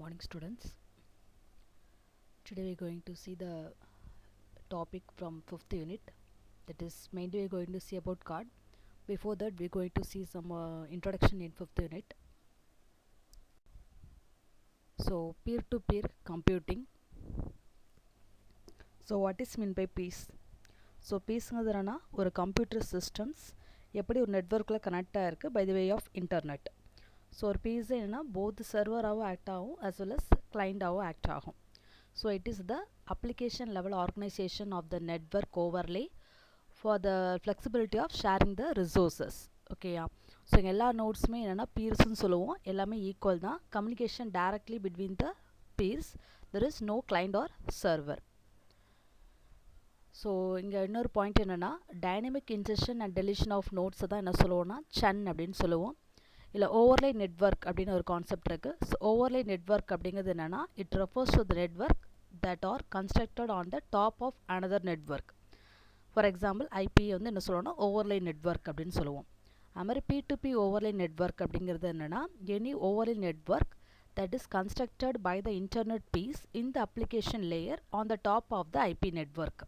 Morning, students. Today we are going to see the topic from 5th unit, that is mainly we are going to see about card. Before that we are going to see some introduction in 5th unit. So peer-to-peer computing. So what is meant by peers? So peersங்கிறது என்னன்னா ஒரு computer systems எப்படி ஒரு நெட்வொர்க்கில் connect ஆகிருக்கு by the way of internet. So ஒரு piece என்னன்னா both சர்வராகவும் act ஆகும் as well as கிளைண்டாகவும் ஆக்ட் ஆகும். So it is the application level organization of the network overlay for the flexibility of sharing the resources. ஓகேயா? So இங்கே எல்லா நோட்ஸுமே என்னென்னா பீர்ஸ்ன்னு சொல்லுவோம். எல்லாமே ஈக்குவல் தான். Communication directly between the peers. There is no client or server. So இங்கே இன்னொரு பாயிண்ட் என்னென்னா dynamic insertion and deletion of நோட்ஸை தான் என்ன சொல்லுவோம்னா சன் அப்படின்னு சொல்லுவோம். இல்லை ஓவர்லே நெட்வொர்க் அப்படின்னு ஒரு கான்செப்ட் இருக்குது. ஸோ ஓவர்லே நெட்வொர்க் அப்படிங்கிறது என்னென்னா it refers to the network that are constructed on the top of another network. For example, IP வந்து என்ன சொல்லுவோம்னா overlay network அப்படின்னு சொல்லுவோம். அது மாதிரி P2P overlay network அப்படிங்கிறது என்னென்னா any overlay network that is constructed by the internet piece in the application layer on the top of the IP network.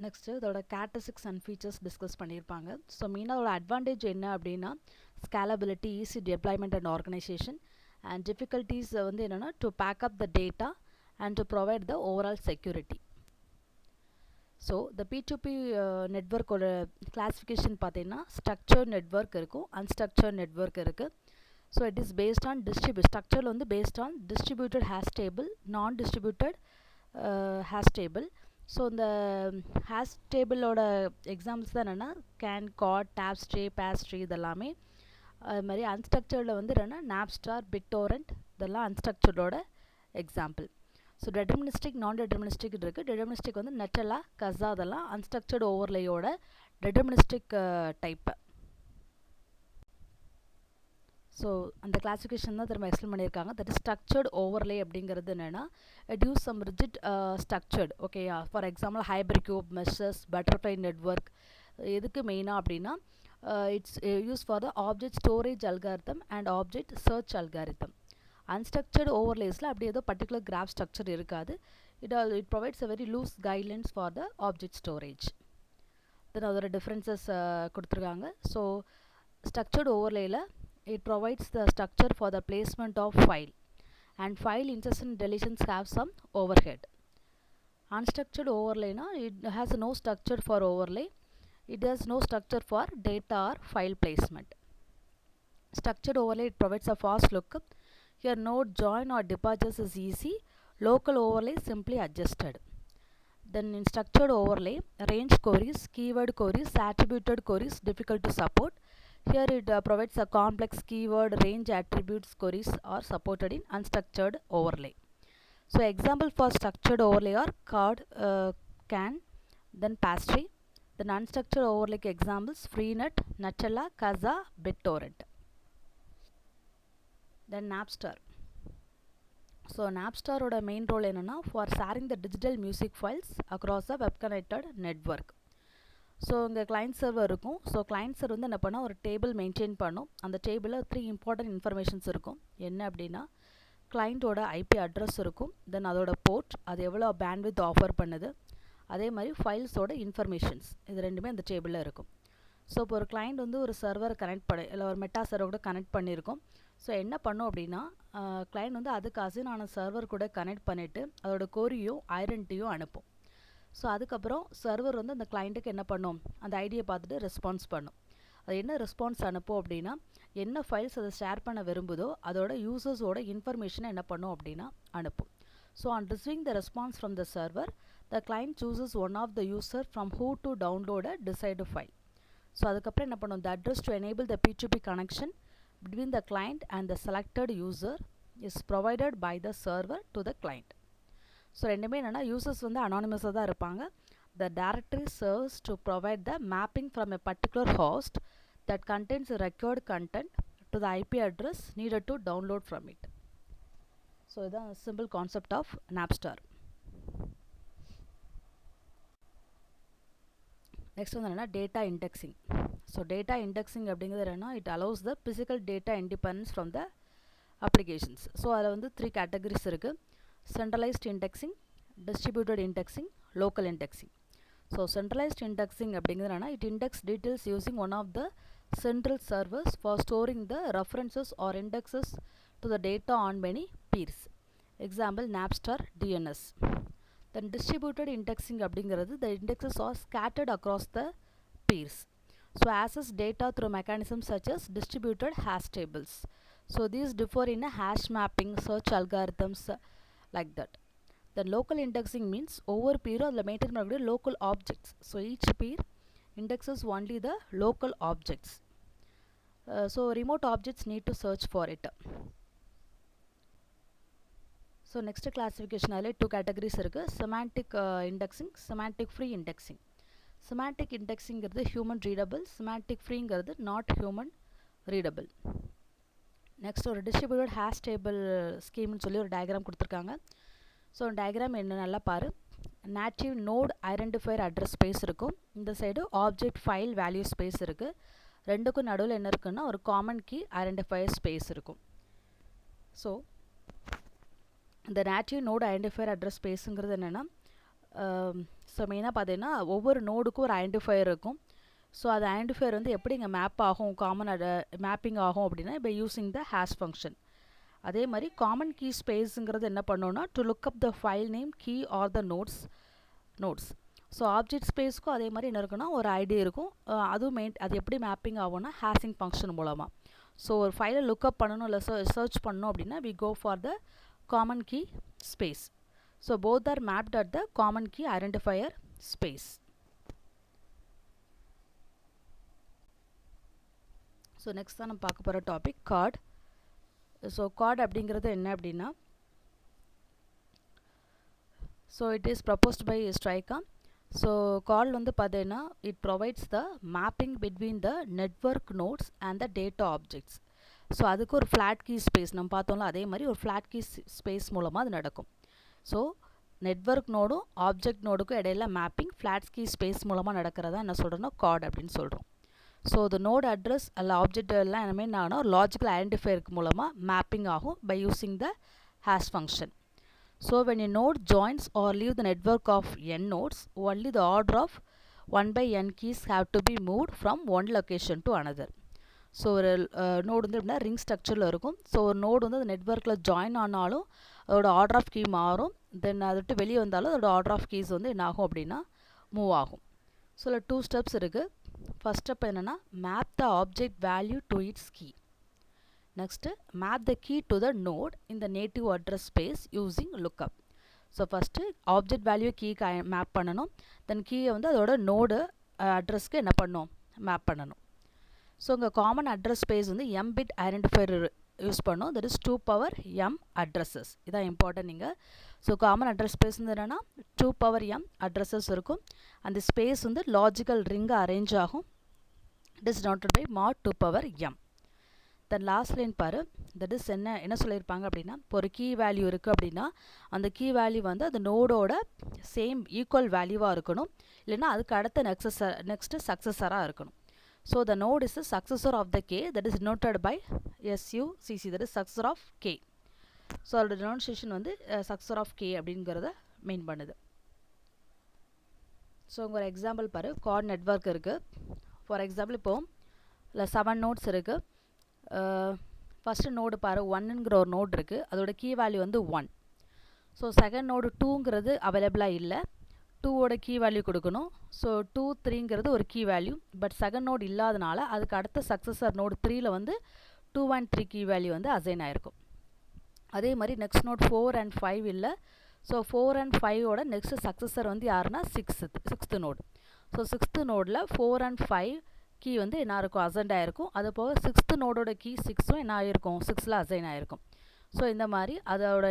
Next இதோட கேரக்டரிஸ்டிக்ஸ் அண்ட் ஃபீச்சர்ஸ் டிஸ்கஸ் பண்ணியிருப்பாங்க. So மெயினாக அதோட அட்வான்டேஜ் என்ன அப்படின்னா scalability, easy deployment and organization, and difficulties வந்து என்னென்னா to back up the data and to provide the overall security. So the P2P நெட்வொர்க்கோட classification பார்த்தீங்கன்னா ஸ்ட்ரக்சர்ட் நெட்வொர்க் இருக்கும், அன்ஸ்ட்ரக்சர்ட் நெட்வொர்க் இருக்குது. So it is based on ஸ்ட்ரக்சரில் வந்து based on distributed hash table, non distributed hash table. So இந்த hash டேபிளோட examples தான் என்னென்னா கேன், காட், டேப்ஸ்ட்ரே, பேஸ்ட்ரி இதெல்லாமே. அது மாதிரி அன்ஸ்ட்ரக்சர்டில் வந்து என்னென்னா நாப்ஸ்டார், பிட்டோரண்ட் இதெல்லாம் அன்ஸ்ட்ரக்சர்டோட எக்ஸாம்பிள். ஸோ டெட்டர்மினிஸ்டிக், நான் டெட்டர்மினிஸ்டிக் இருக்குது. டெட்டர்மினிஸ்டிக் வந்து நெட்டலா, கஸா அதெல்லாம் அன்ஸ்ட்ரக்சர்டு ஓவர்லேயோட டெட்டர்மினிஸ்டிக் டைப்பு. ஸோ அந்த கிளாஸிஃபிகேஷன் தான் திரும்ப எக்ஸ்பிளைன் பண்ணியிருக்காங்க. தட் இஸ் ஸ்ட்ரக்சர்ட் ஓவர்லே அப்படிங்கிறது என்னென்னா it use some rigid structured. ஓகேயா? For example hypercube, meshes, butterfly network. எதுக்கு மெயினாக அப்படின்னா it's use for the object storage algorithm and object search algorithm. Unstructured ஓவர்லேஸில் அப்படி ஏதோ பர்டிகுலர் கிராஃப் ஸ்ட்ரக்சர் இருக்காது. It provides a very loose guidelines for the object storage. Then அதோட differences கொடுத்துருக்காங்க. So structured ஓவர்லேயில் it provides the structure for the placement of file, and file insertion deletions have some overhead. Unstructured overlay na it has no structure for overlay, it has no structure for data or file placement. Structured overlay it provides a fast lookup. Here node join or departures is easy, local overlay simply adjusted. Then in structured overlay, range queries, keyword queries, attributed queries difficult to support. Here it provides a complex keyword range attributes queries are supported in unstructured overlay. So example for structured overlay are card, can, then pastry. Then unstructured overlay examples freenet, nutella, kazaa, bittorrent. Then Napster. So Napster oda main role enna for sharing the digital music files across a web connected network. So இங்கே client server இருக்கும். So client server வந்து என்ன பண்ணால் ஒரு table maintain பண்ணும். அந்த டேபிளில் 3 important informations இருக்கும். என்ன அப்படின்னா கிளைண்ட்டோட ஐபி அட்ரஸ் இருக்கும், தென் அதோட போர்ட், அது எவ்வளோ பேண்ட்வித் ஆஃபர் பண்ணுது, அதே மாதிரி ஃபைல்ஸோட இன்ஃபர்மேஷன்ஸ், இது ரெண்டுமே அந்த டேபிளில் இருக்கும். ஸோ இப்போ ஒரு கிளைண்ட் வந்து ஒரு சர்வரை கனெக்ட் பண்ணி இல்லை ஒரு மெட்டா சர்வர் கூட கனெக்ட் பண்ணியிருக்கோம். ஸோ என்ன பண்ணும் அப்படின்னா கிளைண்ட் வந்து அதுக்கு அசைனான சர்வர் கூட கனெக்ட் பண்ணிவிட்டு அதோட கொரியும் ஐடென்டிட்டியும் அனுப்பும். ஸோ அதுக்கப்புறம் சர்வர் வந்து அந்த கிளைண்ட்டுக்கு என்ன பண்ணும், அந்த ஐடியை பார்த்துட்டு ரெஸ்பான்ஸ் பண்ணும். அது என்ன ரெஸ்பான்ஸ் அனுப்பும் அப்படின்னா என்ன ஃபைல்ஸ் அதை ஷேர் பண்ண விரும்புதோ அதோட யூசர்ஸோட இன்ஃபர்மேஷனை என்ன பண்ணும் அப்படின்னா அனுப்பும். So on receiving the response from the server, the client chooses one of the user from who to download a desired file. So அதுக்கப்புறம் என்ன பண்ணும், the address to enable the P2P connection between the client and the selected user is provided by the server to the client. So ரெண்டுமே என்னென்னா users வந்து அனானிமஸாக தான் இருப்பாங்க. The directory serves to provide the mapping from a particular host that contents record content to the IP address needed to download from it. So இதுதான் simple concept of Napster. Next வந்து என்னென்னா data indexing. So data indexing அப்படிங்கிறது என்னென்னா it allows the physical data independence from the applications. So அதில் வந்து 3 categories இருக்குது: centralized indexing, distributed indexing, local indexing. So centralized indexing அப்படிங்கிறது என்னென்னா it index details using one of the central servers for storing the references or indexes to the data on many peers. Example Napster DNS. Then distributed indexing அப்படிங்கிறது the indexes are scattered across the peers. So access data through mechanisms such as distributed hash tables. So these differ in a hash mapping, search algorithms like that. Then local indexing means over peer அதில் maintain பண்ணக்கூடிய local objects. So each peer indexes only the local objects. So remote objects need to search for it. So next classification அதில் 2 categories இருக்குது: semantic indexing, semantic free indexing. Semantic indexing is human readable, semantic free is not human readable. Next ஒரு distributed hash table scheme சொல்லி ஒரு diagram கொடுத்துருக்காங்க. So diagram என்ன நல்லா பாரு. native node identifier address space இருக்கும், இந்த side object file value space இருக்குது, ரெண்டுக்கும் நடுவில் என்ன இருக்குன்னா ஒரு காமன் கீ ஐடென்டிஃபையர் ஸ்பேஸ் இருக்கும். ஸோ இந்த நேட்டிவ் நோடு ஐடென்டிஃபையர் அட்ரஸ் ஸ்பேஸுங்கிறது என்னென்னா ஸோ மெயினாக பார்த்தீங்கன்னா ஒவ்வொரு நோடுக்கும் ஒரு ஐடென்டிஃபையர் இருக்கும். ஸோ அது ஐடென்டிஃபையர் வந்து எப்படி இங்கே மேப் ஆகும், காமன் மேப்பிங் ஆகும் அப்படின்னா இப்போ யூஸிங் த ஹேஷ் ஃபங்க்ஷன். அதே மாதிரி காமன் கீ ஸ்பேஸுங்கிறது என்ன பண்ணோன்னா to look up the file name, key or the nodes. So object ஸ்பேஸ்க்கும் அதே மாதிரி என்ன இருக்குன்னா ஒரு ஐடி இருக்கும், அதுவும் அது எப்படி மேப்பிங் ஆகும்னா ஹேஷிங் ஃபங்க்ஷன் மூலமாக. ஸோ ஒரு ஃபைலை லுக்அப் பண்ணணும் இல்லை சர்ச் பண்ணணும் அப்படின்னா we go for the common key space. So both are mapped at the common key identifier space. So next தான் நம்ம பார்க்க போகிற டாபிக் கார்டு. ஸோ கார்டு அப்படிங்கிறது என்ன அப்படின்னா so it is proposed by Stoica. So கால் வந்து பார்த்தீங்கன்னா it provides the mapping between the network nodes and the data objects. So அதுக்கு ஒரு ஃப்ளாட் கீ ஸ்பேஸ் நம்ம பார்த்தோம்ல, அதே மாதிரி ஒரு ஃப்ளாட் கீ ஸ்பேஸ் மூலமாக அது நடக்கும். ஸோ நெட்வொர்க் நோடும் ஆப்ஜெக்ட் நோடுக்கும் இடையில மேப்பிங் ஃப்ளாட் கீ ஸ்பேஸ் மூலமாக நடக்கிறதா என்ன சொல்கிறோன்னா கார்டு அப்படின்னு சொல்கிறோம். ஸோ த நோட் அட்ரஸ் அல்ல ஆப்ஜெக்ட் எல்லாம் என்னமே நான் ஒரு லாஜிக்கல் ஐடென்டிஃபையருக்கு மூலமாக மேப்பிங் ஆகும் by using the hash function. So when a node joins or leave the network of n nodes, only the order of 1 by n keys have to be moved from one location to another. So ஒரு node வந்து எப்படின்னா ring ஸ்ட்ரக்சரில் இருக்கும். So ஒரு node வந்து அந்த நெட்வொர்க்கில் join ஆனாலும் அதோட ஆர்டர் ஆஃப் கீ மாறும். தென் அதை விட்டு வெளியே வந்தாலும் அதோட ஆர்டர் ஆஃப் கீஸ் வந்து என்ன ஆகும் அப்படின்னா மூவ் ஆகும். ஸோ அதில் 2 ஸ்டெப்ஸ் இருக்குது. ஃபஸ்ட் ஸ்டெப் என்னென்னா map the object value to its key. Next, map the key to the node in the native address space using lookup. So first object value key map பண்ணனும், then key வந்து அதோட node addressக்கு என்ன பண்ணனும் map பண்ணனும். So இங்க common address space வந்து m bit identifier use பண்ணோம், that is 2 power m addresses. இதான் important இங்க. So common address space என்னன்னா 2 power m addresses இருக்கும். அந்த space வந்து logical ring arrange ஆகும். It is denoted by mod 2 power m. Then last line பாரு, that is என்ன சொல்லியிருப்பாங்க அப்படின்னா இப்போ ஒரு கீ வேல்யூ இருக்குது அப்படின்னா அந்த கீ வேல்யூ வந்து அந்த நோடோட சேம் ஈக்குவல் வேல்யூவாக இருக்கணும், இல்லைன்னா அதுக்கு அடுத்த நெக்ஸ்ட்டு சக்ஸஸராக இருக்கணும். So the node is the successor of the K, that is denoted by SUCC, that is successor of K. So அதோட டினோன்சியேஷன் வந்து சக்ஸஸர் ஆஃப் கே அப்படிங்கிறத மீன் பண்ணுது. ஸோ உங்கள் ஒரு எக்ஸாம்பிள் பாரு, கார்ட் நெட்வொர்க் இருக்குது. ஃபார் எக்ஸாம்பிள் இப்போது இல்லை 7 நோட்ஸ் இருக்குது. ஃபஸ்ட்டு நோடு பாரு, 1ங்கிற ஒரு நோடு இருக்குது, அதோட கீ வேல்யூ வந்து 1. ஸோ செகண்ட் நோடு 2ங்கிறது அவைலபிளாக இல்லை, 2ஓட கீ வேல்யூ கொடுக்கணும். ஸோ 2, 3ங்கிறது ஒரு key value, but second node இல்லாதனால அதுக்கு அடுத்த சக்ஸஸர் நோடு 3ல் வந்து 2 and 3 கீ வேல்யூ வந்து அசைன் ஆகிருக்கும். அதே மாதிரி நெக்ஸ்ட் நோட் 4 and 5 இல்லை. ஸோ 4 and 5ஓட நெக்ஸ்ட் சக்ஸஸர் வந்து யாருன்னா 6th நோடு. ஸோ 6th நோடில் 4 and 5 கீ வந்து என்ன இருக்கும் அசைன் ஆகிருக்கும். அது போக 6th நோடோட கீ 6ம் என்ன ஆகிருக்கும் 6ல் அசைன் ஆகிருக்கும். ஸோ இந்த மாதிரி அதோட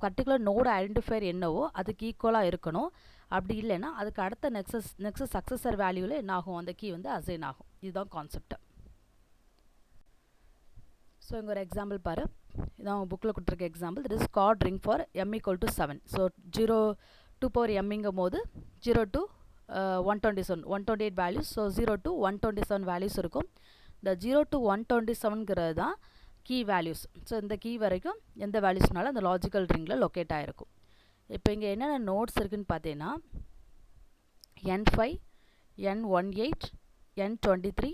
பர்டிகுலர் நோடு ஐடென்டிஃபையர் என்னவோ அதுக்கு ஈக்குவலாக இருக்கணும். அப்படி இல்லைன்னா அதுக்கு அடுத்த நெக்ஸ்ட் சக்ஸஸர் வேல்யூவில் என்ன ஆகும், அந்த கீ வந்து அசைன் ஆகும். இதுதான் கான்செப்ட். ஸோ இங்கே ஒரு எக்ஸாம்பிள் பாரு, இதான் புக்கில் கொடுத்துருக்க example. This is Chord ring for m = 7. So 2 power mங்கும் போது 0 to 127 128 values. So 0 to 127 values இருக்கும். இந்த 0 to 127ங்கிறது தான் கீ வேல்யூஸ். ஸோ இந்த கீ வரைக்கும் எந்த வேல்யூஸ்னாலும் அந்த லாஜிக்கல் ரிங்கில் லொக்கேட் ஆகிருக்கும். இப்போ இங்கே என்னென்ன நோட்ஸ் இருக்குதுன்னு பார்த்தீங்கன்னா N5, N18, N23,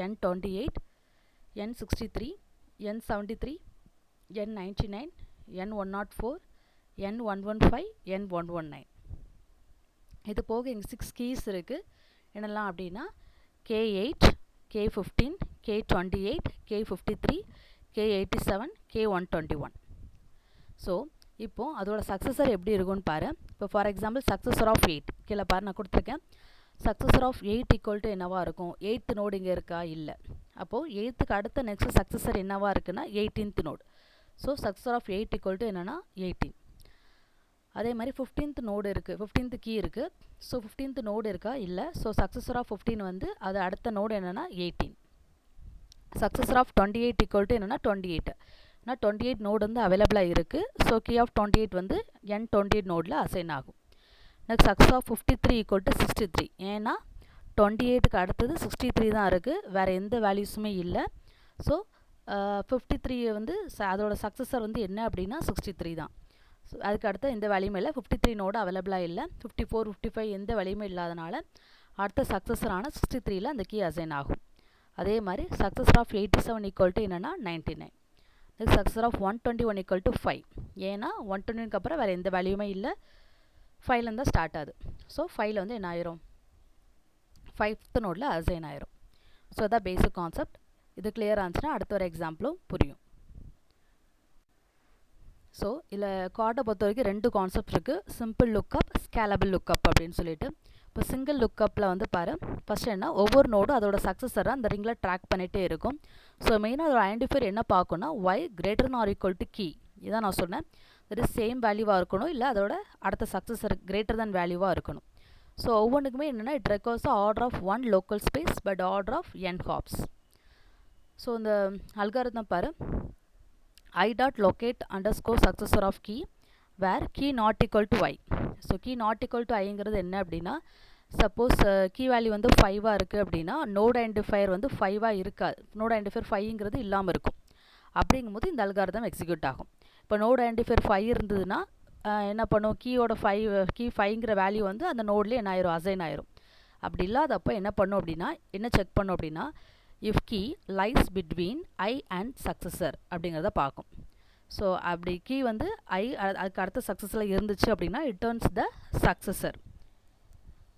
N28, N63, N73, N99, N104, N115, N119. இது போக இங்கே 6 கீஸ் இருக்குது. என்னெல்லாம் அப்படின்னா K8, K15, K28, K53, K87, K121. So இப்போது அதோட சக்ஸஸர் எப்படி இருக்குன்னு பாரு. இப்போ ஃபார் எக்ஸாம்பிள் சக்ஸஸர் ஆஃப் 8 கீழே பாரு நான் கொடுத்துருக்கேன். சக்ஸஸர் ஆஃப் 8 ஈக்குவல் டு என்னவாக இருக்கும்? 8th நோடு இங்கே இருக்கா? இல்லை. அப்போது 8க்கு அடுத்த நெக்ஸ்ட் சக்ஸஸர் என்னவாக இருக்குன்னா 18th node. So successor of 8 equal to என்னென்னா 18. அதே மாதிரி 15th நோடு இருக்குது, 15th கீ இருக்குது. ஸோ 15th நோடு இருக்கா? இல்லை. ஸோ சக்ஸஸர் ஆஃப் 15 வந்து அது அடுத்த நோடு என்னென்னா 18. சக்ஸஸர் ஆஃப் 28 ஈக்குவல் டு என்னென்னா 28. ஆனால் 28 நோடு வந்து அவைலபிளாக இருக்குது. ஸோ கீ ஆஃப் 28 வந்து N28 நோடில் அசைன் ஆகும். Next success of 53 equal to 63. ஏன்னா 28க்கு அடுத்தது 63 தான் இருக்குது, வேறு எந்த வேல்யூஸுமே இல்லை. ஸோ 53 வந்து அதோட சக்ஸஸர் வந்து என்ன அப்படின்னா 63 தான். ஸோ அதுக்கு அடுத்த எந்த வேல்யூமே இல்லை. 53 நோடு அவைலபிளாக இல்லை. 54, 55 எந்த வேல்யூமே இல்லாதனால அடுத்த சக்ஸஸரான 63ல் அந்த கீ அசைன் ஆகும். அதே மாதிரி சக்ஸஸர் ஆஃப் 87 ஈக்குவல் டு என்னென்னா 99. Next successor of 121 equal to 5. ஏன்னா 121க்கு அப்புறம் வேறு எந்த வேல்யூமே இல்லை, 5லேருந்து தான் ஸ்டார்ட் ஆகுது. ஸோ 5ல் வந்து என்ன ஆயிரும்? 5th நோடில் அசைன் ஆயிரும். ஸோ அதான் பேசிக் கான்செப்ட். இது கிளியர் ஆச்சுன்னா அடுத்த ஒரு எக்ஸாம்பிளும் புரியும். ஸோ இதில் கார்டை பொறுத்த வரைக்கும் 2 கான்செப்ட் இருக்குது. சிம்பிள் லுக்கப், ஸ்கேலபிள் லுக்கப் அப்படின்னு சொல்லிட்டு. இப்போ சிங்கிள் லுக்கப்பில் வந்து பாரு, ஃபஸ்ட்டு என்ன, ஒவ்வொரு நோடும் அதோட சக்ஸஸரை அந்த ரிங்கில் ட்ராக் பண்ணிகிட்டே இருக்கும். ஸோ மெயினாக அதோட ஐடென்டிஃபையர் என்ன பார்க்கணும்னா y greater than or equal to key. இதான் நான் சொன்னேன். தட் இஸ் சேம் வேல்யூவாக இருக்கணும், இல்லை அதோட அடுத்த சக்ஸஸர் கிரேட்டர் than வேல்யூவாக இருக்கணும். ஸோ ஒவ்வொன்றுக்குமே என்னென்னா it requires order of 1 local space but order of n hops. So இந்த அல்காரிதம் பாரு, I dot locate underscore successor of key where key not equal to I. So key not equal to Iங்கிறது என்ன அப்படின்னா, suppose key value வந்து 5ஆக இருக்குது அப்படின்னா note identifier வந்து 5ஆக இருக்காது. Note identifier 5ங்கிறது இல்லாமல் இருக்கும். அப்படிங்கும்போது இந்த அல்காரிதம் எக்ஸிக்யூட் ஆகும். இப்போ நோட் ஐடென்டிஃபையர் 5 இருந்ததுன்னா என்ன பண்ணும், கீயோட 5ங்கிற வேல்யூ வந்து அந்த நோட்லேயே என்ன ஆயிரும், அசைன் ஆயிரும். அப்படி இல்லாதப்போ என்ன பண்ணும் அப்படின்னா, என்ன செக் பண்ணும் அப்படின்னா, if key lies between I and successor அப்படிங்கிறத பார்க்கும். ஸோ அப்படி கீ வந்து அதுக்கு அடுத்த சக்ஸஸில் இருந்துச்சு அப்படின்னா it turns the successor.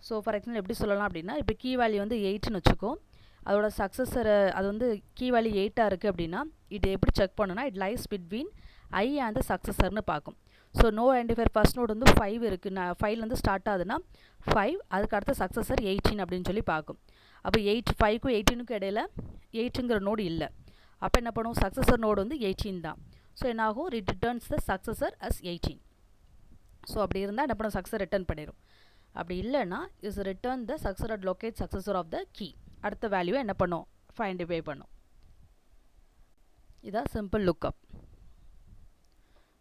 So for example எப்படி சொல்லலாம் அப்படின்னா, இப்போ கீ வேல்யூ வந்து 8ன்னு வச்சுக்கோ, அதோட சக்ஸஸர் அது வந்து கீ வேல்யூ 8ஆக இருக்குது அப்படின்னா இது எப்படி செக் பண்ணுன்னா, it lies between I and the successorனு பார்க்கும். So no identifier first node வந்து 5 இருக்குது, 5லேருந்து ஸ்டார்ட் ஆகுதுன்னா 5, அதுக்கு அடுத்த சக்ஸஸர் 18 அப்படின்னு சொல்லி பார்க்கும். அப்போ 5க்கும் 18க்கும் இடையில 8ங்கிற நோடு இல்லை. அப்போ என்ன பண்ணுவோம், சக்ஸஸர் நோடு வந்து 18 தான். ஸோ என்னாகும், it returns the successor as 18. So அப்படி இருந்தால் என்ன பண்ணும், சக்ஸஸர் ரிட்டர்ன் பண்ணிடும். அப்படி இல்லைன்னா is return the successor at locate successor of the key. அடுத்த வேல்யூவை என்ன பண்ணும், ஐடென்டிஃபை பண்ணும். இதான் சிம்பிள் லுக்கப்.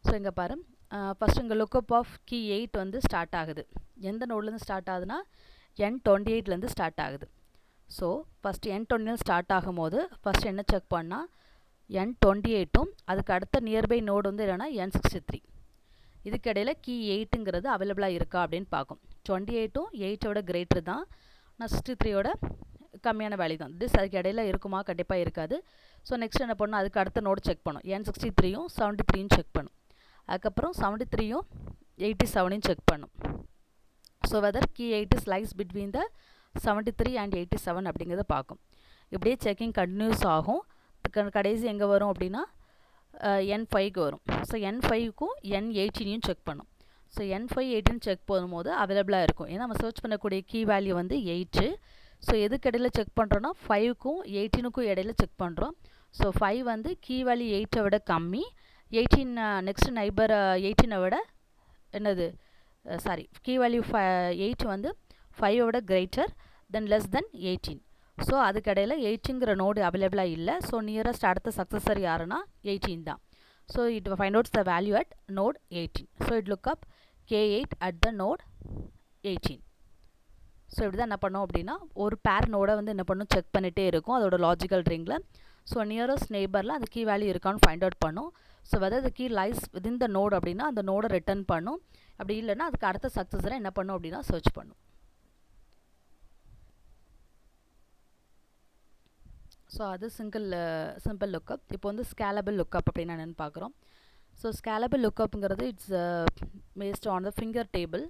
ஸோ இங்கே பாரு, ஃபஸ்ட்டு இங்கே லுக்கப் ஆஃப் கீ 8 வந்து ஸ்டார்ட் ஆகுது. எந்த நோட்லேருந்து ஸ்டார்ட் ஆகுதுன்னா N28லேருந்து ஸ்டார்ட் ஆகுது. ஸோ ஃபஸ்ட்டு N28 ஸ்டார்ட் ஆகும்போது ஃபஸ்ட்டு என்ன செக் பண்ணால் N28ம் அதுக்கு அடுத்த நியர்பை நோடு வந்து என்னென்னா N63. இதுக்கு இடையில் கீ 8ங்கிறது அவைலபிளாக இருக்கா அப்படின்னு பார்க்கும். 28ம் 8ஓட கிரேட்டர் தான், நான் 63யோட கம்மியான வேல்யூ தான். திஸ் அதுக்கு இடையில இருக்குமா, கண்டிப்பாக இருக்காது. ஸோ நெக்ஸ்ட் என்ன பண்ணணும், அதுக்கு அடுத்த நோடு செக் பண்ணும். N63யும் 73யும் செக் பண்ணும். அதுக்கப்புறம் 73யும் 87யும் செக் பண்ணும். So whether key 8 is lies between the 73 and 87 அப்படிங்கிறத பார்க்கும். இப்படியே செக்கிங் கண்டினியூஸ் ஆகும். கடைசி எங்கே வரும் அப்படின்னா N5க்கு வரும். ஸோ N5க்கும் N18யும் செக் பண்ணும். ஸோ N5, 18 செக் பண்ணும்போது அவைலபிளாக இருக்கும். ஏன்னா நம்ம சர்ச் பண்ணக்கூடிய கீ வேல்யூ வந்து 8. ஸோ எதுக்கு இடையில செக் பண்ணுறோன்னா 5க்கும் 18க்கும் இடையில செக் பண்ணுறோம். ஸோ 5 வந்து கீ வேல்யூ 8ஐ விட கம்மி, 18 நெக்ஸ்ட் நைபர் 18ஐ விட என்னது சாரி கீ வேல்யூ 8 வந்து 5ஐ விட greater than less than 18. So அதுக்கு இடையில 8ங்கிற நோடு அவைலபிளாக இல்லை. ஸோ நியரஸ்ட் அடுத்த சக்ஸஸர் யாருன்னா 18 தான். So it find outs the value at node 18. So it look up K8 at the node 18. So இப்படி தான் என்ன பண்ணோம் அப்படின்னா ஒரு பேர் நோடை வந்து என்ன பண்ணும் செக் பண்ணிகிட்டே இருக்கும் அதோட லாஜிக்கல் ரிங்கில். ஸோ நியரஸ்ட் நெய்பரில் அந்த கீ வேல்யூ இருக்கான்னு ஃபைண்ட் அவுட் பண்ணும். So whether the key lies within the node அப்படின்னா அந்த நோடை ரிட்டர்ன் பண்ணும். அப்படி இல்லைன்னா அதுக்கு அடுத்த சக்ஸஸரை என்ன பண்ணும் அப்படின்னா சர்ச் பண்ணும். ஸோ அது சிம்பிள் லுக்கப். இப்போ வந்து ஸ்கேலபிள் லுக்கப் அப்படின்னா என்னென்னு பார்க்குறோம். ஸோ ஸ்கேலபிள் லுக்கப்புங்கிறது it's based on the finger table.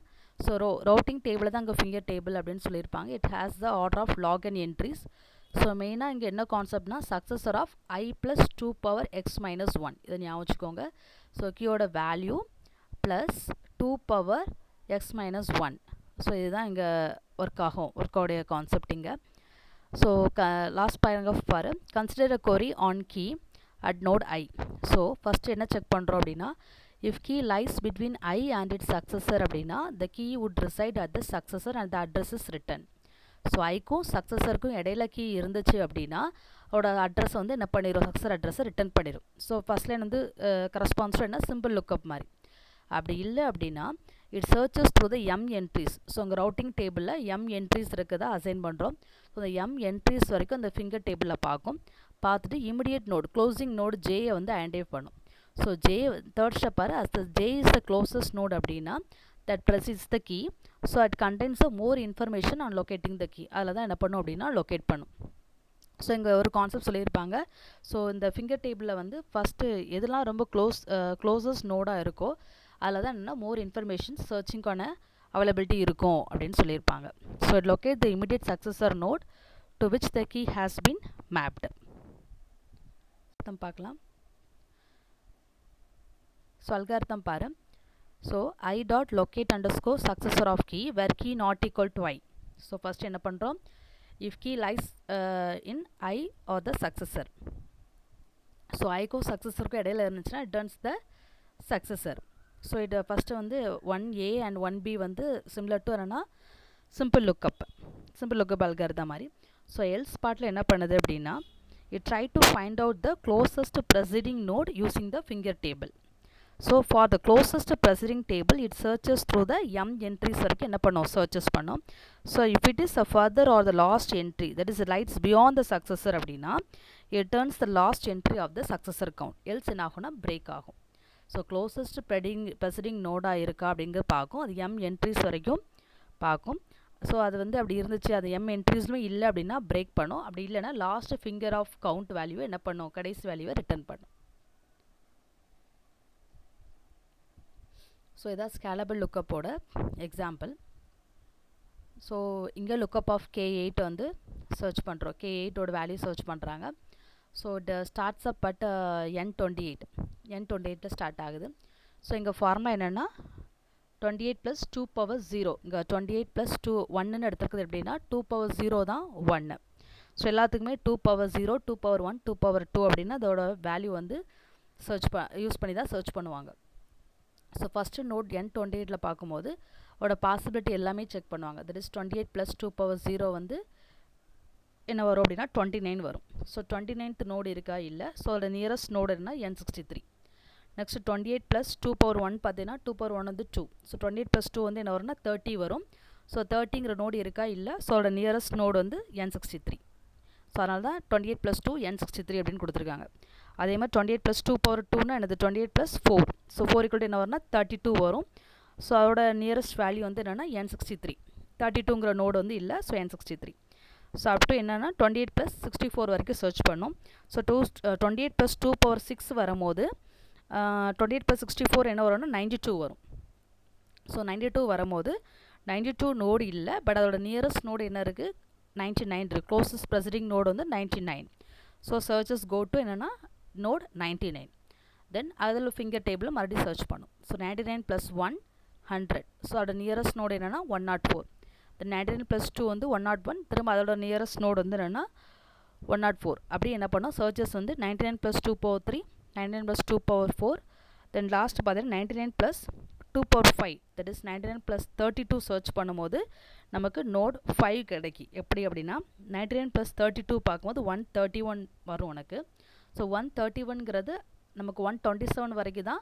So routing table தான் அங்கே ஃபிங்கர் டேபிள் அப்படின்னு சொல்லியிருப்பாங்க. It has the order of log and entries. So மெயினாக இங்கே என்ன கான்செப்ட்னா successor of I + 2 power x - 1 இதை ஞாபகம் வச்சுக்கோங்க. ஸோ கீயோட value plus 2 power x - 1. So இதுதான் இங்கே ஒர்க்கோடைய கான்செப்ட் இங்கே. ஸோ லாஸ்ட் பேராகிராஃப் பாரு. Consider a query on key at node I. So first என்ன செக் பண்ணுறோம் அப்படின்னா if key lies between I and its successor அப்படின்னா the key would reside at the successor and the address is written. So ஐக்கும் சக்ஸஸருக்கும் இடையில key இருந்துச்சு அப்படின்னா அதோட அட்ரஸ் வந்து என்ன பண்ணிடும் சக்ஸஸர் அட்ரஸை ரிட்டர்ன் பண்ணிடும். ஸோ ஃபஸ்ட் லைன் வந்து கரஸ்பான்ஸ் என்ன சிம்பிள் லுக்கப் மாதிரி. அப்படி இல்லை அப்படின்னா it searches through the M entries. So உங்கள் ரவுட்டிங் டேபிளில் எம் என்ட்ரிஸ் இருக்குதா அசைன் பண்ணுறோம். ஸோ அந்த எம் என்ட்ரிஸ் வரைக்கும் அந்த ஃபிங்கர் டேபிளில் பார்த்துட்டு இமிடியேட் நோடு க்ளோசிங் நோடு ஜேயை வந்து ஐடென்டிஃபை பண்ணும். ஸோ ஜே தேர்ட் ஸ்டெப் பாரு as the j is the closest node அப்படின்னா that precedes the key. So it contains a more information on locating the key. அதில் தான் என்ன பண்ணும் அப்படின்னா லொக்கேட் பண்ணும். ஸோ இங்கே ஒரு கான்செப்ட் சொல்லியிருப்பாங்க. ஸோ இந்த ஃபிங்கர் டேபிளில் வந்து ஃபஸ்ட்டு எதெல்லாம் ரொம்ப க்ளோசஸ்ட் நோடாக இருக்கோ அதில் தான் என்னென்னா மோர் இன்ஃபர்மேஷன் சர்ச்சிங்கான அவைலபிலிட்டி இருக்கும் அப்படின்னு சொல்லியிருப்பாங்க. So it locate the immediate successor node to which the key has been mapped. பார்க்கலாம். ஸோ அல்காரிதம் பாரு. So I dot locate underscore successor of key where key not equal to I. So first என்ன பண்ணுறோம் if key lies in I or the successor. So ஐக்கும் சக்ஸஸருக்கும் இடையில இருந்துச்சுன்னா it turns the successor. So இது first வந்து 1A and 1B வந்து similar to என்னன்னா சிம்பிள் லுக்கப் அல்காரிதம் மாதிரி. ஸோ எல்ஸ் பார்ட்டில் என்ன பண்ணுது அப்படின்னா it try to find out the closest preceding node using the finger table. So for the closest preceding table it searches through the m entries வரைக்கும் என்ன பண்ணும் searches பண்ணும். So if it is a further or the last entry that is lies beyond the successor அப்படின்னா it turns the last entry of the successor count. else என்ன ஆகும்னா break ஆகும். So closest presiding நோடாக இருக்கா அப்படிங்கிறது பார்க்கும். அது M entries வரைக்கும் பார்க்கும். ஸோ அது வந்து அப்படி இருந்துச்சு அது எம் என்ட்ரிஸ்லுமே இல்லை அப்படின்னா பிரேக் பண்ணும். அப்படி இல்லைன்னா லாஸ்ட் ஃபிங்கர் ஆஃப் கவுண்ட் வேல்யூவை என்ன பண்ணும் கடைசி வேல்யூவை ரிட்டர்ன் பண்ணும். ஸோ இதான் ஸ்கேலபிள் லுக்கப்போட எக்ஸாம்பிள். ஸோ இங்கே லுக்கப் ஆஃப் K8 வந்து சர்ச் பண்ணுறோம். K8ஓட வேல்யூ சர்ச் பண்ணுறாங்க. So it starts up at N28 start ஆகுது. ஸோ இங்கே ஃபார்முலா என்னென்னா 28 + 2 பவர் 0. இங்கே 28 + 2 1ன்னு எடுத்துருக்குது எப்படின்னா 2 பவர் 0 தான் 1. ஸோ எல்லாத்துக்குமே 2 பவர் 0 2 பவர் 1 2 பவர் 2 அப்படின்னா அதோட வேல்யூ வந்து யூஸ் பண்ணி தான் சர்ச் பண்ணுவாங்க. ஸோ ஃபஸ்ட்டு நோட் N28 பார்க்கும்போது அதோட பாசிபிலிட்டி எல்லாமே செக் பண்ணுவாங்க. தட் இஸ் 28 + 2 பவர் 0 வந்து என்ன வரும் அப்படின்னா 29 வரும். ஸோ 29th நோடு இருக்கா இல்லை. ஸோ அதோட நியரஸ்ட் நோடு என்ன N63. நெக்ஸ்ட் 28 + 2 பவர் 1 பார்த்தீங்கன்னா 2 பவர் 1 வந்து 2. ஸோ 28 + 2 வந்து என்ன வரும்னா 30 வரும். ஸோ 30ங்கிற நோடு இருக்கா இல்லை. ஸோ அதோட நியரஸ்ட் நோடு வந்து N63. ஸோ அதனால தான் 28 + 2 N63 அப்படின்னு கொடுத்துருக்காங்க. அதே மாதிரி 28 + 2 பவர் 2னா என்னது 28 + 4. ஸோ 4 என்ன வரும்னா 32 வரும். ஸோ அதோட நியரஸ்ட் வேல்யூ வந்து என்னென்னா N63. 32ங்கிற நோடு வந்து இல்லை. So N63. So up to என்னென்னா 28 + 64 வரைக்கும் சர்ச் பண்ணோம். ஸோ 28 + 2 பவர் 6 வரும்போது 28 + 64 என்ன வரும்னா 92 வரும். ஸோ 92 வரும்போது 92 நோடு இல்லை. பட் அதோட நியரஸ்ட் நோடு என்ன இருக்குது 99 இருக்குது. க்ளோசஸ்ட் ப்ரெசிடிங் நோடு வந்து 99. ஸோ சர்ச்சஸ் கோ டு என்னென்னா நோட் 99. தென் அதில் ஃபிங்கர் டேபிளில் மறுபடியும் சர்ச் பண்ணும். ஸோ 99 + 1 100. ஸோ அதோட நியரஸ்ட் நோடு என்னென்னா 104. தென் 99 + 2 வந்து 101. திரும்ப அதோட நியரஸ்ட் நோடு வந்து என்னென்னா 104. அப்படி என்ன பண்ணோம் சர்ச்சஸ் வந்து 99 + 2 பவர் 3 99 + 2 பவர் 4. தென் லாஸ்ட் பார்த்தீங்கன்னா 99 + 2 பவர் 5. தட் இஸ் 99 + 32 சர்ச் பண்ணும்போது நமக்கு நோட் 5 கிடைக்கும். எப்படி அப்படின்னா 99 + 32 பார்க்கும்போது 131 வரும் உனக்கு. ஸோ 131ங்கிறது நமக்கு 127 வரைக்கும் தான்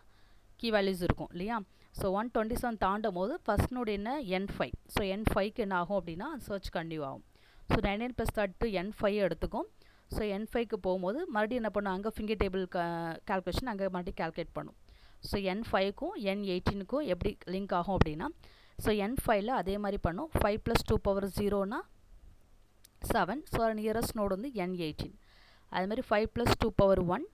கீ வேல்யூஸ் இருக்கும் இல்லையா. ஸோ 127 தாண்டும் போது ஃபஸ்ட் நோடு என்ன N5. ஸோ N5க்கு என்ன ஆகும் அப்படின்னா சர்ச் கண்டினியூ ஆகும். ஸோ 99 + 32 N5 எடுத்துக்கும். ஸோ N5க்கு போகும்போது மறுபடியும் என்ன பண்ணும், அங்கே ஃபிங்கர் டேபிள் கால்குலேஷன் அங்கே மறுபடியும் கால்குலேட் பண்ணும். ஸோ N5க்கும் N18க்கும் எப்படி லிங்க் ஆகும் அப்படின்னா, ஸோ N5ல் அதே மாதிரி பண்ணும். 5 + 2 power 0னா 7. ஸோ நியரஸ்ட் நோடு வந்து N18. அது மாதிரி 5 + 2 power 1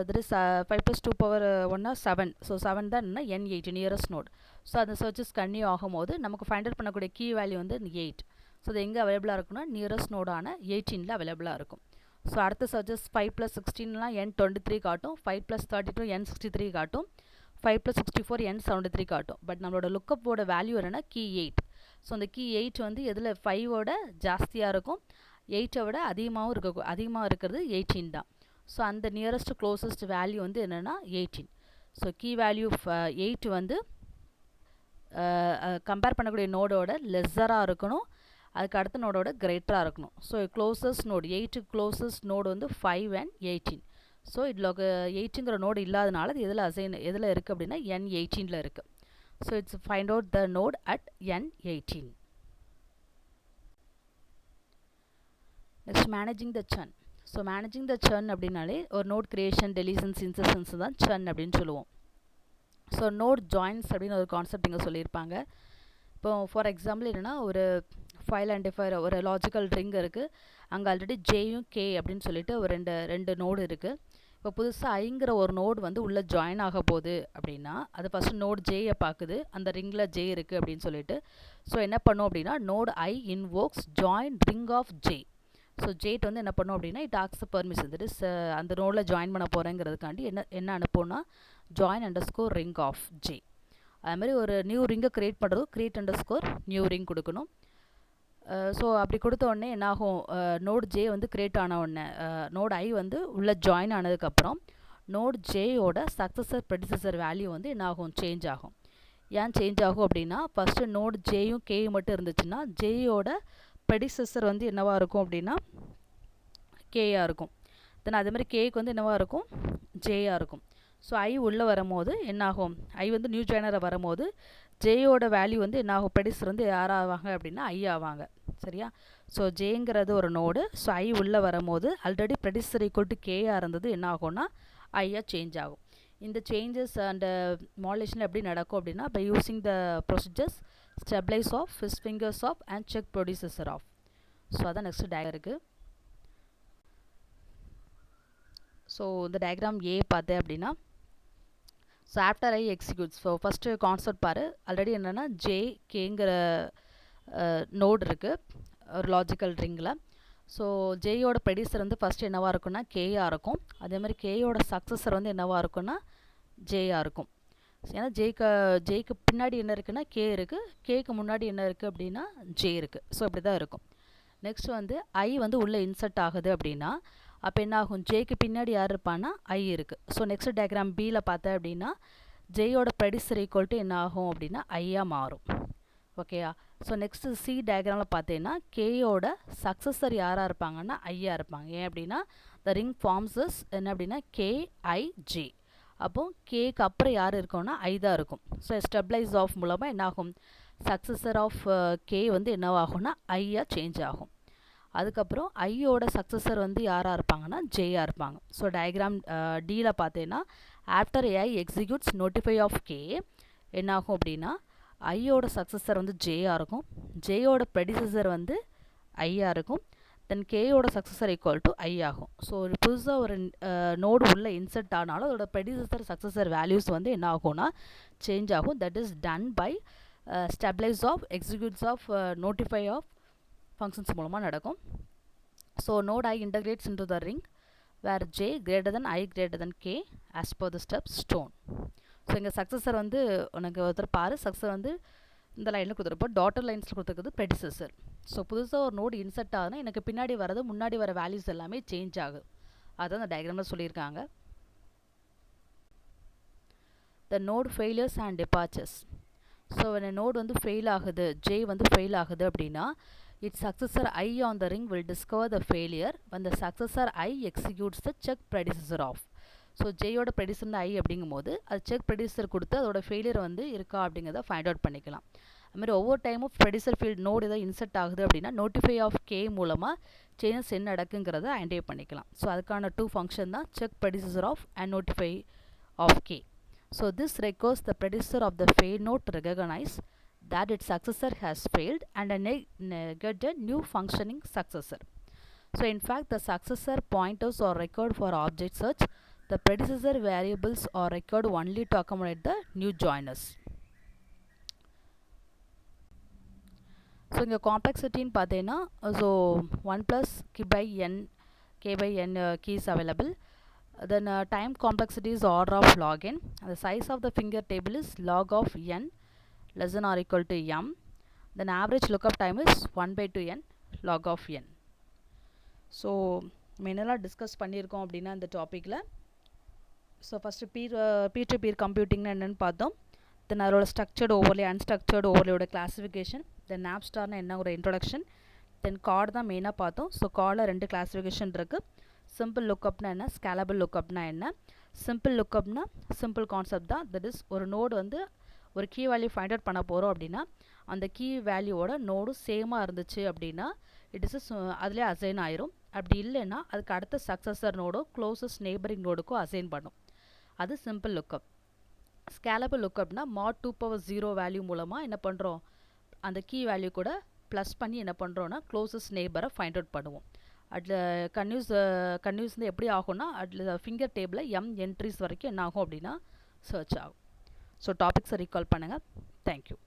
that is 5 + 2 power 1 7. So 7 தான் என்ன N18 நியரஸ்ட் நோட். ஸோ அந்த சர்ச்சஸ் கன்டினியூ ஆகும்போது நமக்கு ஃபைண்ட் அவுட் பண்ணக்கூடிய கீ வேல்யூ வந்து 8. ஸோ அது எங்கே அவைலபிளாக இருக்குன்னா நியரஸ்ட் நோடான 18ல் அவைலபிளாக இருக்கும். ஸோ அடுத்த சர்ச்சஸ் 5 + 16லாம் N23 காட்டும், 5 + 32 N63 காட்டும், 5 + 64 N73 காட்டும். பட் நம்மளோட லுக்கப்போட வேல்யூ என்னென்னா கீ 8. ஸோ அந்த கீ 8 வந்து எதில் 5ஓட ஜாஸ்தியாக இருக்கும், 8ஐ விட அதிகமாக இருக்கிறது 18 தான். ஸோ அந்த நியரஸ்ட் க்ளோசஸ்ட் வேல்யூ வந்து என்னென்னா 18. ஸோ கீ வேல்யூ 8 வந்து கம்பேர் பண்ணக்கூடிய நோடோட லெஸ்ஸராக இருக்கணும், அதுக்கு அடுத்த நோடோட கிரேட்டராக இருக்கணும். So closest node 8 closest node வந்து 5 and 18. ஸோ இதில் 8ங்கிற நோடு இல்லாதனால இது எதில் இருக்குது அப்படின்னா N18ல் இருக்குது. So it's find out the node at N18. Next managing the churn. So managing the churn அப்படின்னாலே ஒரு நோட் கிரியேஷன், டெலிஷன்ஸ், இன்சர்ஷன்ஸ் தான் சர்ன் அப்படின்னு சொல்லுவோம். ஸோ நோட் ஜாயின்ஸ் அப்படின்னு ஒரு கான்செப்ட் இங்கே சொல்லியிருப்பாங்க. இப்போ ஃபார் எக்ஸாம்பிள் என்னென்னா, ஒரு ஃபைல் ஐடென்டிஃபையர் ஒரு லாஜிக்கல் ரிங் இருக்குது, அங்கே ஆல்ரெடி ஜேயும் கே அப்படின்னு சொல்லிட்டு ஒரு ரெண்டு நோடு இருக்குது. இப்போ புதுசாக ஐங்கிற ஒரு நோடு வந்து உள்ளே ஜாயின் ஆக போகுது அப்படின்னா அது ஃபஸ்ட்டு நோட் ஜேயை பார்க்குது, அந்த ரிங்கில் ஜே இருக்குது அப்படின்னு சொல்லிட்டு. ஸோ என்ன பண்ணும் அப்படின்னா node I invokes join ring of J. So ஜேட் வந்து என்ன பண்ணும் அப்படின்னா it asks permission, that is அந்த நோடில் ஜாயின் பண்ண போகிறேங்கிறதுக்காண்டி என்ன அனுப்பும்னா ஜாயின் _ ரிங் ஆஃப் ஜே. அது மாதிரி ஒரு நியூ ரிங்கை க்ரியேட் பண்ணுறது க்ரியேட் _ நியூ ரிங் கொடுக்கணும். ஸோ அப்படி கொடுத்த உடனே என்னாகும், நோட் ஜே வந்து க்ரியேட் ஆன உடனே நோட் ஐ வந்து உள்ளே ஜாயின் ஆனதுக்கப்புறம் நோட் ஜேயோட சக்ஸஸர் ப்ரெடிசஸர் வேல்யூ வந்து என்னாகும், சேஞ்ச் ஆகும். ஏன் சேஞ்ச் ஆகும் அப்படின்னா ஃபஸ்ட்டு நோட் ஜேயும் கேயும் மட்டும் இருந்துச்சுன்னா ஜேயோட ப்ரெடிசஸர் வந்து என்னவாக இருக்கும் அப்படின்னா கேயாக இருக்கும். தென் அதே மாதிரி கேக்கு வந்து என்னவாக இருக்கும், ஜேயாக இருக்கும். ஸோ ஐ உள்ளே வரும்போது என்னாகும், ஐ வந்து நியூ ஜாயினரை வரும்போது ஜேயோட வேல்யூ வந்து என்னாகும், ப்ரெடிசர் வந்து யார் ஆவாங்க அப்படின்னா ஐ ஆவாங்க. சரியா? ஸோ ஜேங்கிறது ஒரு நோடு. ஸோ ஐ உள்ளே வரும்போது ஆல்ரெடி ப்ரெடிசர் = கேயாக இருந்தது என்ன ஆகும்னா ஐயாக சேஞ்ச் ஆகும். இந்த சேஞ்சஸ் அண்ட் மாடுலேஷன் எப்படி நடக்கும் அப்படின்னா by using the procedures stabilise off, first fingers off and check producer off. So அதான் நெக்ஸ்ட் டயக்ராம் இருக்குது. ஸோ இந்த டயக்ராம் ஏ பார்த்தேன் அப்படின்னா, so after I executes, so first concept பாரு. ஆல்ரெடி என்னென்னா ஜே கேங்கிற நோடு இருக்குது ஒரு லாஜிக்கல் ரிங்கில். ஸோ ஜேயோட ப்ரெடியூசர் வந்து ஃபஸ்ட்டு என்னவாக இருக்குன்னா கேயாக இருக்கும். அதே மாதிரி கேயோட சக்ஸஸர் வந்து என்னவாக இருக்குன்னா ஜேயாக இருக்கும். ஏன்னா ஜேக்கு பின்னாடி என்ன இருக்குன்னா கே இருக்குது, கேக்கு முன்னாடி என்ன இருக்குது அப்படின்னா ஜே இருக்குது. ஸோ இப்படி தான் இருக்கும். நெக்ஸ்ட் வந்து ஐ வந்து உள்ளே இன்சர்ட் ஆகுது அப்படின்னா அப்போ என்ன ஆகும், ஜேக்கு பின்னாடி யார் இருப்பான்னா ஐ இருக்குது. ஸோ நெக்ஸ்ட் டயக்ராம் பியில் பார்த்தேன் அப்படின்னா ஜேயோட ப்ரெடியூசர் = என்ன ஆகும் அப்படின்னா ஐயாக மாறும். ஓகேயா? ஸோ நெக்ஸ்ட்டு சி டயக்ராமில் பார்த்தீங்கன்னா கேயோட சக்ஸஸர் யாராக இருப்பாங்கன்னா ஐயாக இருப்பாங்க. ஏன் அப்படின்னா த ரிங் ஃபார்ம்ஸஸ் என்ன அப்படின்னா KIJ. அப்போது கேக்கு அப்புறம் யார் இருக்கோன்னா ஐ தான் இருக்கும். ஸோ ஸ்டெபிளைஸ் ஆஃப் மூலமாக என்னாகும், சக்ஸஸர் ஆஃப் கே வந்து என்னவாகும்னா ஐயாக சேஞ்ச் ஆகும். அதுக்கப்புறம் ஐயோட சக்ஸஸர் வந்து யாராக இருப்பாங்கன்னா ஜேயாக இருப்பாங்க. ஸோ டயக்ராம் டியில் பார்த்தீங்கன்னா after I executes notify of K என்னாகும் அப்படின்னா ஐயோட சக்ஸஸர் வந்து ஜேயாக இருக்கும், ஜேயோட ப்ரெடிசஸர் வந்து ஐயாக இருக்கும், தென் கேயோட சக்ஸஸர் = ஐ ஆகும். ஸோ ஒரு புதுசாக ஒரு நோடு உள்ளே இன்சர்ட் ஆனாலும் அதோட ப்ரெடிசஸர் சக்ஸஸர் வேல்யூஸ் வந்து என்ன ஆகும்னா சேஞ்ச் ஆகும். That is done by stabilize of executes of notify of functions மூலமாக நடக்கும். So node I integrates into the ring where J > I > K as per the step stone. So இங்கே successor வந்து உனக்கு ஒருத்தர் பாரு, சக்ஸஸர் வந்து இந்த லைனில் கொடுத்துருப்போம், டாட்டர் லைன்ஸில் கொடுத்துருக்குது ப்ரெடிசஸர். ஸோ புதுசாக ஒரு நோடு இன்சர்ட் ஆகுதுன்னா எனக்கு பின்னாடி வரது முன்னாடி வர வேல்யூஸ் எல்லாமே சேஞ்ச் ஆகுது. அதுதான் அந்த டயக்ராமில் சொல்லியிருக்காங்க. The node failures and departures. So இந்த நோடு வந்து ஃபெயில் ஆகுது, ஜே வந்து ஃபெயில் ஆகுது அப்படின்னா its successor I on the ring will discover the failure when the successor I executes the check predecessor off. So ஜேயோட ப்ரெடியூசர் ஐ அப்படிங்கும்போது அது check ப்ரெடியூசர் கொடுத்து அதோட ஃபெயிலியர் வந்து இருக்கா அப்படிங்கிறத ஃபைண்ட் அவுட் பண்ணிக்கலாம். அதுமாதிரி ஒவ்வொரு டைமும் ப்ரெடியூசர் ஃபீல்டு நோடு ஏதாவது இன்செர்ட் ஆகுது அப்படின்னா நோட்டிஃபை ஆஃப் கே மூலமாக சேஞ்சஸ் என்ன நடக்குங்கிறத ஐடென்டிஃபை பண்ணிக்கலாம். ஸோ அதுக்கான 2 ஃபங்க்ஷன் தான் check predecessor of and notify of K. So this requires the predecessor of the failed node to recognize that its successor has failed and get a new functioning successor. So in fact the successor pointers are required for object search. The predecessor variables are required only to accommodate the new joiners. So இங்கே காம்ப்ளெக்சிட்டின்னு பார்த்தீங்கன்னா so 1 plus k by n keys available. Then time complexity is order of log n. The size of the finger table is log of n less than or equal to m. Then average lookup time is 1 by 2n log of n. So என்னெல்லாம் discuss பண்ணியிருக்கோம் அப்படின்னா இந்த டாப்பிக்கில் so first peer to peer கம்ப்யூட்டிங்னா என்னென்னு பார்த்தோம். தென் அதோட structured overlay unstructured ஓவர்லேயோட classification. தென் நாப்ஸ்டார்னா என்ன ஒரு இன்ட்ரொடக்ஷன். தென் கார்டு தான் மெயினாக பார்த்தோம். ஸோ கார்டில் 2 கிளாஸிஃபிகேஷன் இருக்குது. சிம்பிள் லுக்கப்னா என்ன, ஸ்கேலபிள் லுக்கப்னா என்ன. சிம்பிள் லுக்கப்னா சிம்பிள் கான்செப்ட் தான். தட் இஸ் ஒரு நோடு வந்து ஒரு கீ வேல்யூ ஃபைண்ட் அவுட் பண்ண போகிறோம் அப்படின்னா அந்த கீ வேல்யூவோட நோடும் சேமாக இருந்துச்சு அப்படின்னா இட் இஸ் அதிலே அசைன் ஆயிரும். அப்படி இல்லைன்னா அதுக்கு அடுத்த சக்ஸஸர் நோடோ க்ளோசஸ்ட் நெய்பரிங் நோடுக்கோ அசைன் பண்ணும். அது சிம்பிள் லுக்கப். ஸ்கேலபிள் லுக்கப்னா mod 2 வேல்யூ மூலமாக என்ன பண்ணுறோம், அந்த கீ வேல்யூ கூட ப்ளஸ் பண்ணி என்ன பண்ணுறோன்னா க்ளோசஸ்ட் நெய்பரை ஃபைண்ட் அவுட் பண்ணுவோம். அதில் கன்யூஸ் வந்து எப்படி ஆகும்னா அதில் ஃபிங்கர் டேபிளில் என்ட்ரிஸ் வரைக்கும் என்ன ஆகும் அப்படின்னா சர்ச் ஆகும். ஸோ டாபிக்ஸை ரீகால் பண்ணுங்கள். தேங்க்யூ.